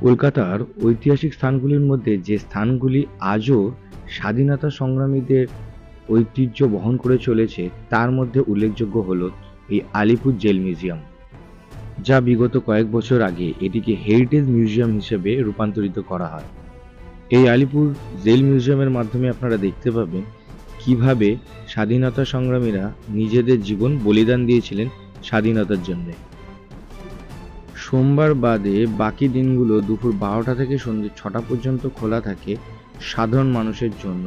কলকাতার ঐতিহাসিক স্থানগুলির মধ্যে যে স্থানগুলি আজও স্বাধীনতা সংগ্রামীদের ঐতিহ্য বহন করে চলেছে তার মধ্যে উল্লেখযোগ্য হল এই আলিপুর জেল মিউজিয়াম, যা বিগত কয়েক বছর আগে এটিকে হেরিটেজ মিউজিয়াম হিসেবে রূপান্তরিত করা হয়। এই আলিপুর জেল মিউজিয়ামের মাধ্যমে আপনারা দেখতে পাবেন কিভাবে স্বাধীনতা সংগ্রামীরা নিজেদের জীবন বলিদান দিয়েছিলেন স্বাধীনতার জন্য। সোমবার বাদে বাকি দিনগুলো দুপুর 12টা থেকে সন্ধ্যে 6টা পর্যন্ত খোলা থাকে সাধারণ মানুষের জন্য।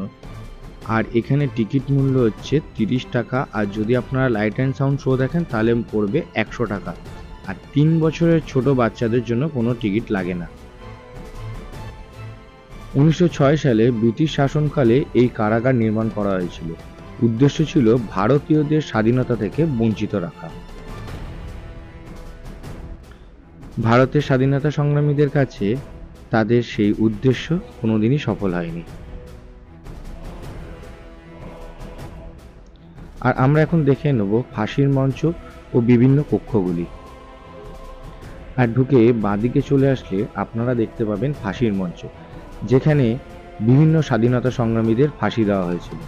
আর এখানে টিকিট মূল্য হচ্ছে 30 টাকা, আর যদি আপনারা লাইট অ্যান্ড সাউন্ড শো দেখেন তাহলে পড়বে 100 টাকা। আর 3 বছরের ছোট বাচ্চাদের জন্য কোনো টিকিট লাগে না। 1906 সালে ব্রিটিশ শাসনকালে এই কারাগার নির্মাণ করা হয়েছিল। উদ্দেশ্য ছিল ভারতীয়দের স্বাধীনতা থেকে বঞ্চিত রাখা। ভারতের স্বাধীনতা সংগ্রামীদের কাছে তাদের সেই উদ্দেশ্য কোনোদিনই সফল হয়নি। আর আমরা এখন দেখে নেব ফাঁসির মঞ্চ ও বিভিন্ন কক্ষগুলি। আর ঢুকে বাঁদিকে চলে আসলে আপনারা দেখতে পাবেন ফাঁসির মঞ্চ, যেখানে বিভিন্ন স্বাধীনতা সংগ্রামীদের ফাঁসি দেওয়া হয়েছিল।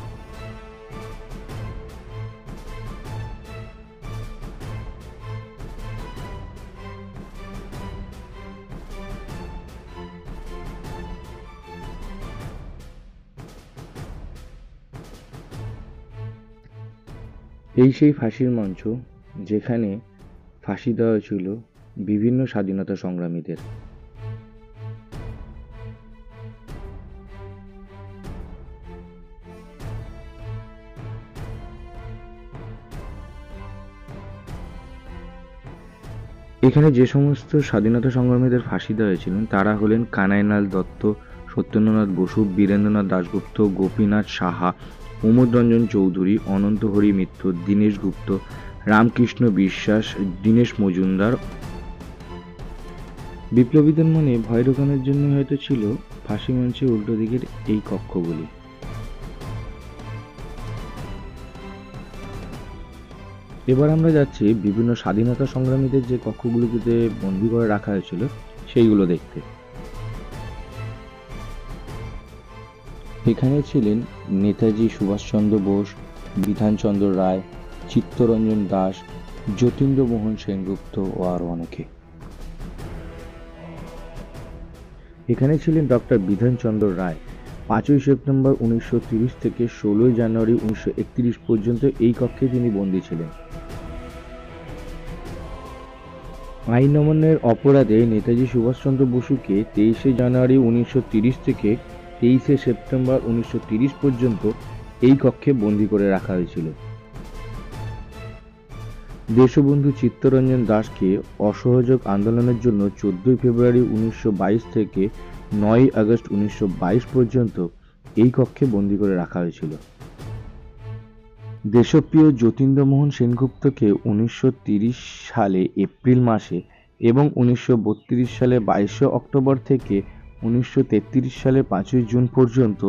এই সেই ফাঁসির মঞ্চ যেখানে ফাঁসি দেওয়া হয়েছিল বিভিন্ন স্বাধীনতা সংগ্রামীদের। এখানে যে সমস্ত স্বাধীনতা সংগ্রামীদের ফাঁসি দেওয়া হয়েছিলেন তারা হলেন কানাইলাল দত্ত, সত্যেন্দ্রনাথ বসু, বীরেন্দ্রনাথ দাশগুপ্ত, গোপীনাথ সাহা, প্রমোদ রঞ্জন চৌধুরী, অনন্ত হরি মিত্র, দীনেশ গুপ্ত, রামকৃষ্ণ বিশ্বাস, দীনেশ মজুমদার। বিপ্লবীদের মনে ভয় ঢোকানোর জন্য হয়তো ছিল ফাঁসি মঞ্চের উল্টো দিকের এই কক্ষগুলি। এবার আমরা যাচ্ছি বিভিন্ন স্বাধীনতা সংগ্রামীদের যে কক্ষগুলিতে বন্দী করে রাখা হয়েছিল সেইগুলো দেখতে। এখানে ছিলেন নেতাজি সুভাষচন্দ্র বোস, বিধানচন্দ্র রায়, চিত্তরঞ্জন দাস, যতীন্দ্রমোহন সেনগুপ্ত ও আরো অনেকে। এখানে ছিলেন ডক্টর বিধানচন্দ্র রায়। 5ই সেপ্টেম্বর 1930 থেকে 16ই জানুয়ারি 1931 পর্যন্ত এই কক্ষে তিনি বন্দী ছিলেন। আইন অমান্যের অপরাধে নেতাজি সুভাষচন্দ্র বসুকে 23শে জানুয়ারি 1930 থেকে 23শে সেপ্টেম্বর 1930 পর্যন্ত এই কক্ষে বন্দী করে রাখা হয়েছিল। দেশবন্ধু চিত্তরঞ্জন দাসকে অসহযোগ আন্দোলনের জন্য 14ই ফেব্রুয়ারি 1922 থেকে 9ই আগস্ট 1922 পর্যন্ত এই কক্ষে বন্দী করে রাখা হয়েছিল। দেশপ্রিয় যতীন্দ্রমোহন সেনগুপ্তকে 1930 সালে এপ্রিল মাসে এবং 1932 সালে 22শে অক্টোবর থেকে 1933 সালে 5ই জুন পর্যন্ত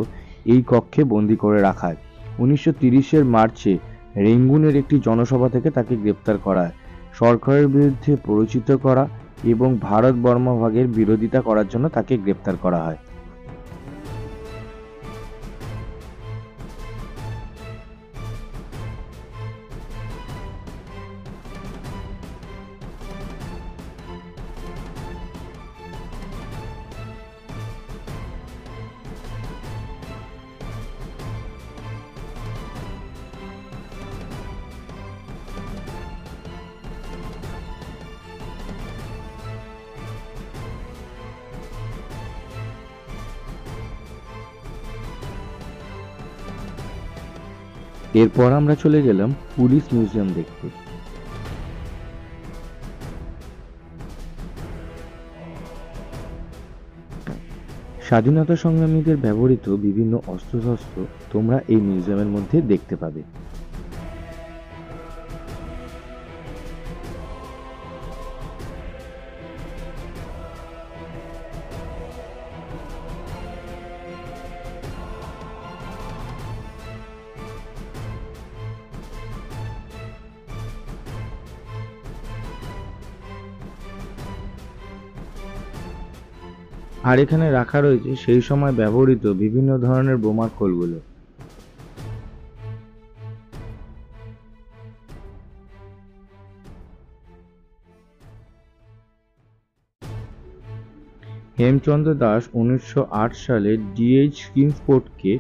এই কক্ষে বন্দী করে রাখা হয়। 1930-এর মার্চে রেঙ্গুনের একটি জনসভা থেকে তাকে গ্রেপ্তার করা হয়। সরকারের বিরুদ্ধে প্ররোচিত করা এবং ভারত বর্মা ভাগের বিরোধিতা করার জন্য তাকে গ্রেপ্তার করা হয়। এরপর আমরা চলে গেলাম পুলিশ মিউজিয়াম দেখতে। স্বাধীনতা সংগ্রামীদের ব্যবহৃত বিভিন্ন অস্ত্রশস্ত্র তোমরা এই মিউজিয়ামের মধ্যে দেখতে পাবে। আর এখানে রাখা রয়েছে সেই সময় ব্যবহৃত বিভিন্ন ধরনের বোমার খোলগুলো। হেমচন্দ্র দাস 1908 সালে ডিএইচ কিংসফোর্ডকে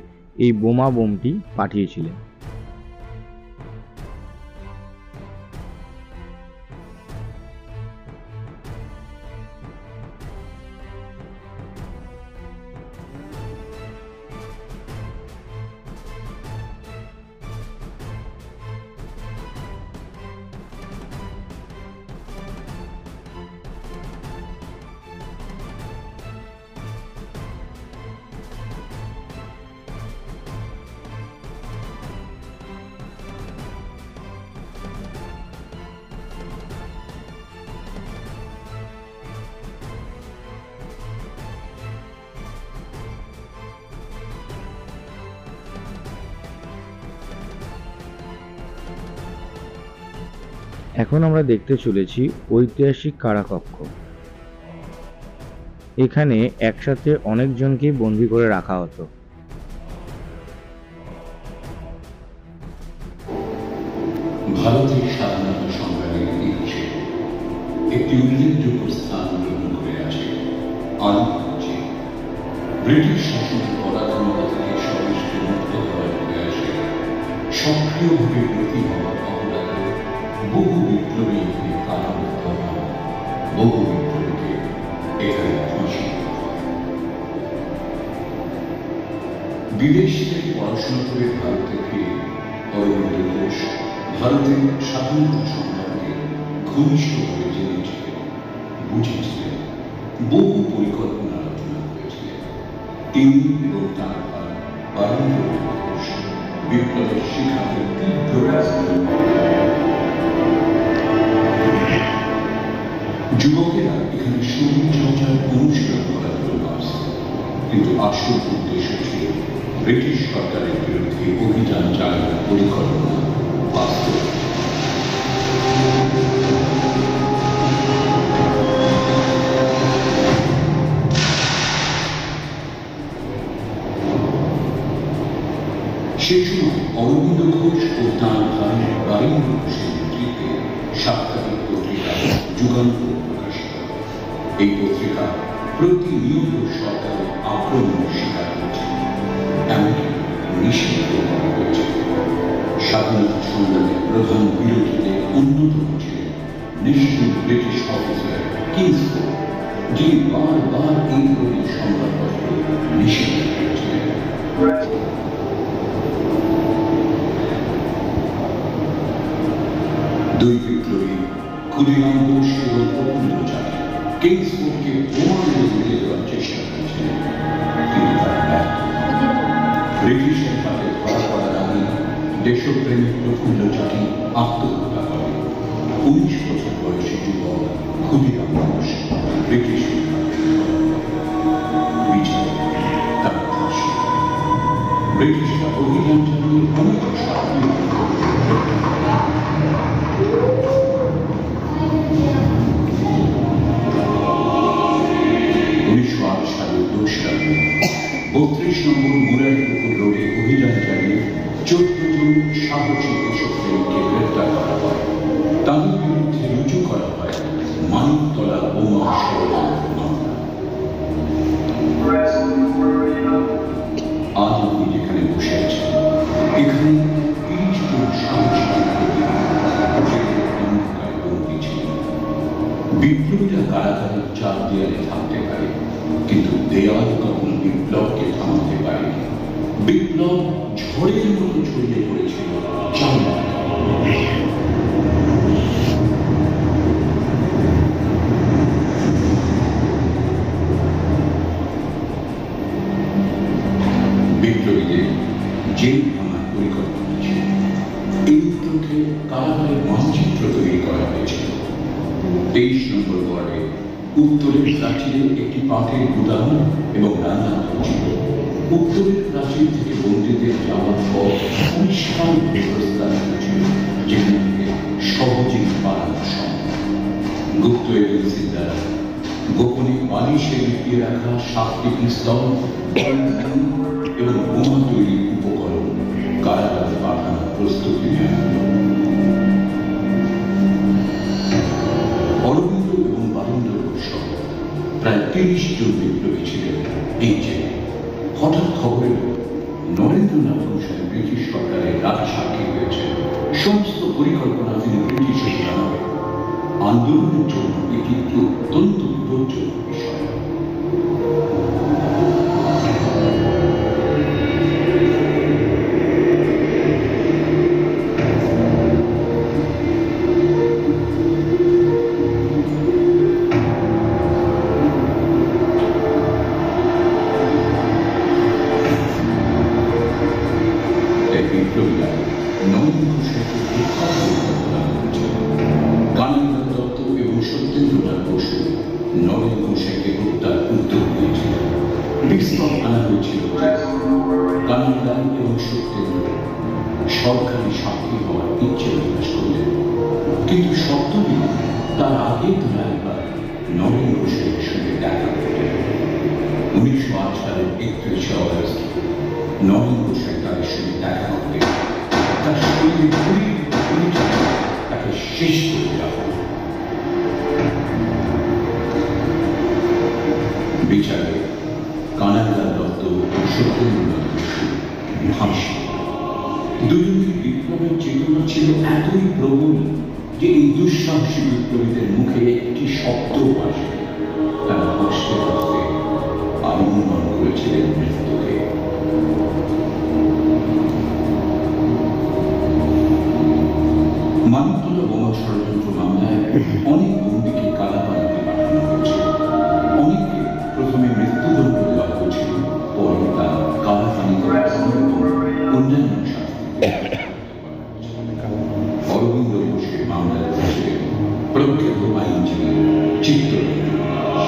এই বোমটি পাঠিয়েছিলেন। এখন আমরা দেখতে চলেছি ঐতিহাসিক কারাকক্ষ। এখানে একসাথে অনেকজনকে বন্দী করে রাখা হতো। ভারতের স্বাধীনতা সংগ্রামের ইতিহাসে একটি উল্লেখযোগ্য স্থান গ্রহণ করে আছে আলিপুর জেল। ব্রিটিশ শাসনের পরাধীনতা থেকে স্বদেশকে মুক্ত করার প্রয়াসে সক্রিয়ভাবে ব্রতী হওয়ার অপরাধে বহু বিপ্লবী এখানে কারারুদ্ধ হন, বহু বিপ্লবীকে এখানে ফাঁসি দেওয়া হয়। বিদেশ থেকে পড়াশোনা করে ভারতে ফিরে অরবিন্দ ঘোষ ভারতের স্বাধীনতা সংগ্রামকে ঘনিষ্ঠভাবে জেনেছিলেন, বুঝেছিলেন, বহু পরিকল্পনা আলোচনা করেছিলেন। তিনি এবং তাঁর ভাই অরবিন্দ ঘোষ বিপ্লবের শিখাতে তীব্র রাজনীতি। যুবকেরা এখানে শরীর চর্চার অনুশীলন করার জন্য আসত, কিন্তু আসল উদ্দেশ্য ছিল ব্রিটিশ সরকারের বিরুদ্ধে অভিযান চালানোর পরিকল্পনা বাস্তব। সেই সময় অরবিন্দ ঘোষ ও তাঁর ভাই বারীন্দ্র ঘোষের নেতৃত্বে সাপ্তাহিক পত্রিকা যুগান্তর প্রকাশিত। এই পত্রিকা প্রতিনিয়ত সরকারের আক্রমণের শিকার হয়েছে, এমনকি নিষিদ্ধ করা হয়েছে। স্বাধীনতা সংগ্রামের প্রধান বিরোধীদের অন্যতম ছিলেন নিষ্ঠুর ব্রিটিশ অফিসার কিংসফোর্ড, যিনি বারবার এই ধরনের সংবাদপত্র নিষিদ্ধ করেছিলেন। দুই বিপ্লবী ক্ষুদিরাম বোস এবং প্রফুল্ল চাঁদ কিংসফোর্ডকে বোমা মেরে উড়িয়ে দেওয়ার চেষ্টা করেছিলেন, কিন্তু তারা ব্যর্থ। ব্রিটিশের হাতে ধরা পড়ার আগে দেশপ্রেমিক প্রফুল্ল চাঁদ আত্মহত্যা করেন। 19 বছর বয়সী যুবক ক্ষুদিরাম বোস ব্রিটিশ বিচার তার ফাঁসি। ব্রিটিশরা অভিযান চালিয়ে অনেক সাফল্য। 1908 সালের 2রা মে 32 নম্বর মুরারিপুকুর রোডে অভিযান চালিয়ে 14 জন সাহসী দেশপ্রেমীকে গ্রেফতার করা হয়। তাদের বিরুদ্ধে রুজু করা হয় মানিকতলা বোমা ষড়যন্ত্র মামলা। আজ আপনি যেখানে বসে আছেন, এখানে 30 জন সাহসী বন্দী ছিলেন। বিপ্লবীরা কারাগারের 4 দেয়ালে থাকতে পারে, কিন্তু দেয়াল কখনো বিপ্লবকে থামাতে পারেনি। বিপ্লব ঝড়ের মতো ছড়িয়ে পড়েছিল চারদিকে। বিপ্লবীদের জেল ভাঙার পরিকল্পনা ছিল। এই উপলক্ষে কারাগারের মানচিত্র তৈরি করা হয়েছিল। 23 নম্বর ওয়ার্ডে উত্তরের প্রাচীরে একটি পাটের গুদাম এবং রান্নাঘর ছিল। উত্তরের প্রাচীর থেকে বন্দীদের যাওয়ার পর পরিষ্কার ব্যবস্থা ছিল, যেখান থেকে সহজেই পালানো সম্ভব। গুপ্ত এজেন্সির দ্বারা গোপনে বালিশে লুকিয়ে রাখা 7টি পিস্তল এবং বোমা তৈরির উপকরণ কারাগারে পাঠানোর প্রস্তুতি নেওয়া হল। অরবিন্দ এবং বারীন্দ্র ঘোষ সহ প্রায় 30 জন বিপ্লবী ছিলেন এই জেলে। হঠাৎ খবর এল নরেন্দ্রনাথ ঘোষাল ব্রিটিশ সরকারের রাজসাক্ষী হয়েছে। সমস্ত পরিকল্পনা তিনি ব্রিটিশকে জানাবেন। আন্দোলনের জন্য এটি একটি অত্যন্ত বিপজ্জনক বিষয়। বিপ্লবীরা নরেন্দ্র ঘোষালকে হত্যা পরিকল্পনা করেছিল। কানাইলাল দত্ত এবং সত্যেন্দ্রনাথ বসু নরেন্দ্র ঘোষালকে হত্যার উদ্যোগ নিয়েছিল। পিস্তল আনা হয়েছিল। কানাইলাল এবং সত্যেন্দ্র সরকারি সাক্ষী হওয়ার ইচ্ছে প্রকাশ করলেন, কিন্তু শর্ত দিন তার আগে তারা একবার নরেন্দ্র ঘোষালের সঙ্গে দেখা করলেন। 1908 সালের 31শে অগস্ট নরেন্দ্র ঘোষাল তাদের সঙ্গে দেখা করতে তার শরীরে তাকে শেষ করে দেওয়া হল। বিচারে কানাইলাল দত্ত ও সত্যেন্দ্রনাথ বসু ফাঁসি। দুজনের বিপ্লবের চেতনা ছিল এতই প্রবল যে এই দুঃসাহসী বিপ্লবীদের মুখে একটি শব্দ আসে। তারা হাসতে হাসতে আলিঙ্গন করেছিলেন মৃত্যুকে। মানিকতলা বোমা ষড়যন্ত্র মামলায় অনেক বন্দীকে কারাবাড়িতে পাঠানো হয়েছে। অনেককে প্রথমে মৃত্যুদণ্ড দেওয়া হয়েছিল, পরে তা কালাপানিতে পাঠানো এবং অন্যান্য শাস্তি। অরবিন্দ ঘোষের মামলায় রয়েছিলেন প্রখ্যাত আইনজীবী চিত্তরঞ্জন দাস।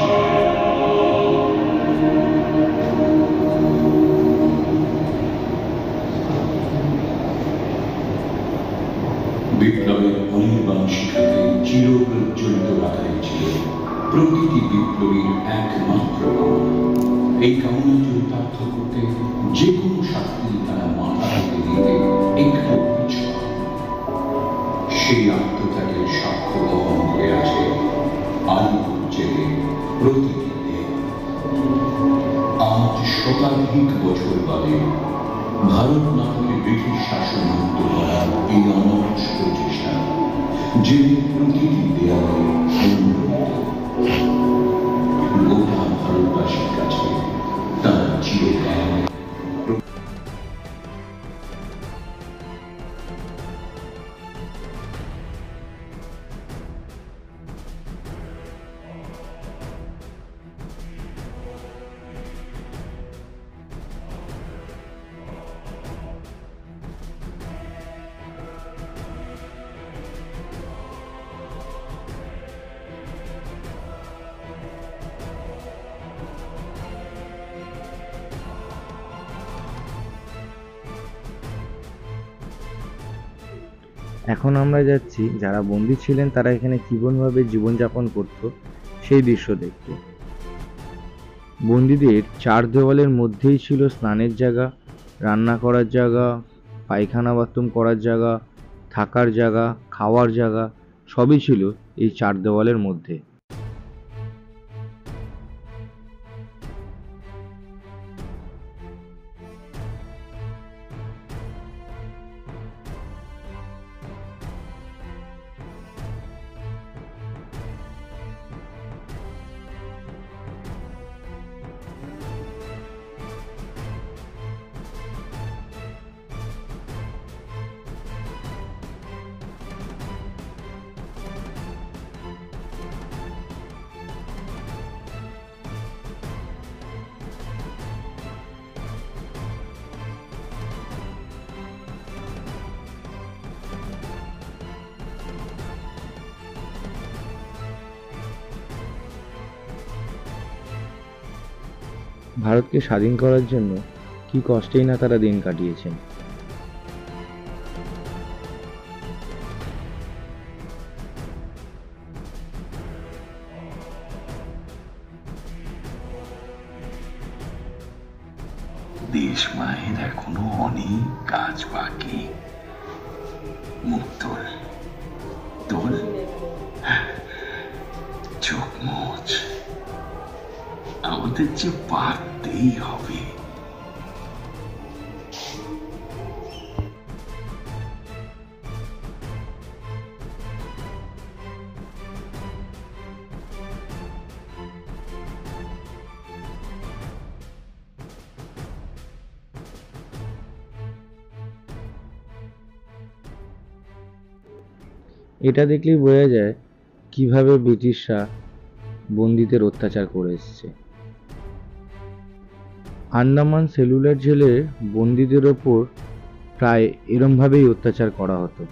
বিপ্লবের অনির্বাণ শিখাকে চিরপ্রজ্বলিত রাখাই ছিল প্রতিটি বিপ্লবীর একমাত্র কামনা। এই কামনা চরিতার্থ করতে যে কোনো শাস্তি তারা মাথা পেতে দিতে একটু পিছু। সেই আত্মত্যাগের সাক্ষ্য বহন করে আছে আলিপুর জেলে প্রতিটি দেহ। আজ শতাধিক বছর বাদে ভারত নাটকে ব্রিটিশ শাসন মুক্ত করার এই অনবরত প্রচেষ্টা জেলের প্রতিটি দেয়ালে গোটা ভারতবাসীর কাছে তার চিরকাল। এখন আমরা যাচ্ছি যারা বন্দী ছিলেন তারা এখানে কিভাবে জীবনযাপন করত সেই দৃশ্য দেখতে। বন্দীদের 4 দেওয়ালের মধ্যেই ছিল স্নানের জায়গা, রান্না করার জায়গা, পায়খানা বাথরুম করার জায়গা, থাকার জায়গা, খাওয়ার জায়গা, সবই ছিল এই 4 দেওয়ালের মধ্যে। ভারতকে স্বাধীন করার জন্য কি কষ্টেই না তারা দিন কাটিয়েছেন। দেশ মায়ের এখনো অনেক কাজ বাকি। মুখ তোল, তোল, চোখ মোচ, আমাদের যে পারতেই হবে। এটা দেখলেই বোঝা যায় কিভাবে ব্রিটিশরা বন্দীদের অত্যাচার করে এসছে। আন্দামান সেলুলার জেলের বন্দীদের ওপর প্রায় এরমভাবেই অত্যাচার করা হতো।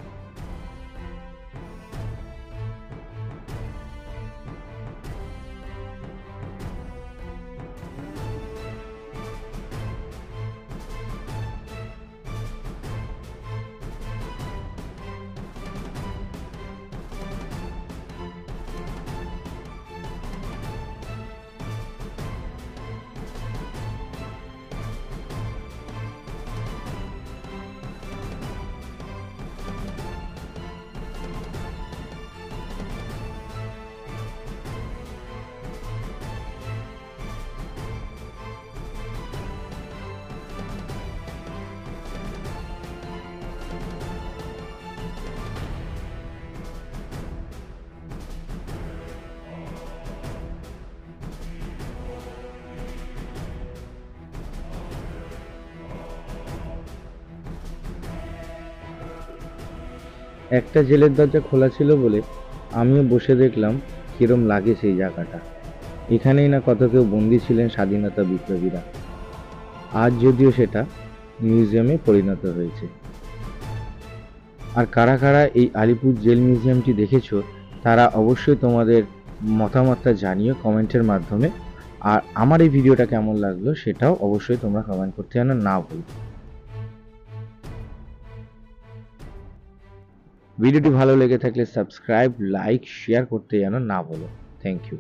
একটা জেলের দরজা খোলা ছিল বলে আমিও বসে দেখলাম কিরম লাগে সেই জায়গাটা। এখানেই না কত কেউ বন্দী ছিলেন স্বাধীনতা বিপ্লবীরা। আজ যদিও সেটা মিউজিয়ামে পরিণত হয়েছে। আর কারা কারা এই আলিপুর জেল মিউজিয়ামটি দেখেছো তারা অবশ্যই তোমাদের মতামতটা জানিও কমেন্টের মাধ্যমে। আর আমার এই ভিডিওটা কেমন লাগলো সেটাও অবশ্যই তোমরা কমেন্ট করতে যেন না ভুলো। ভিডিওটি ভালো লেগে থাকলে সাবস্ক্রাইব, লাইক, শেয়ার করতে যেন না ভুলো। Thank you.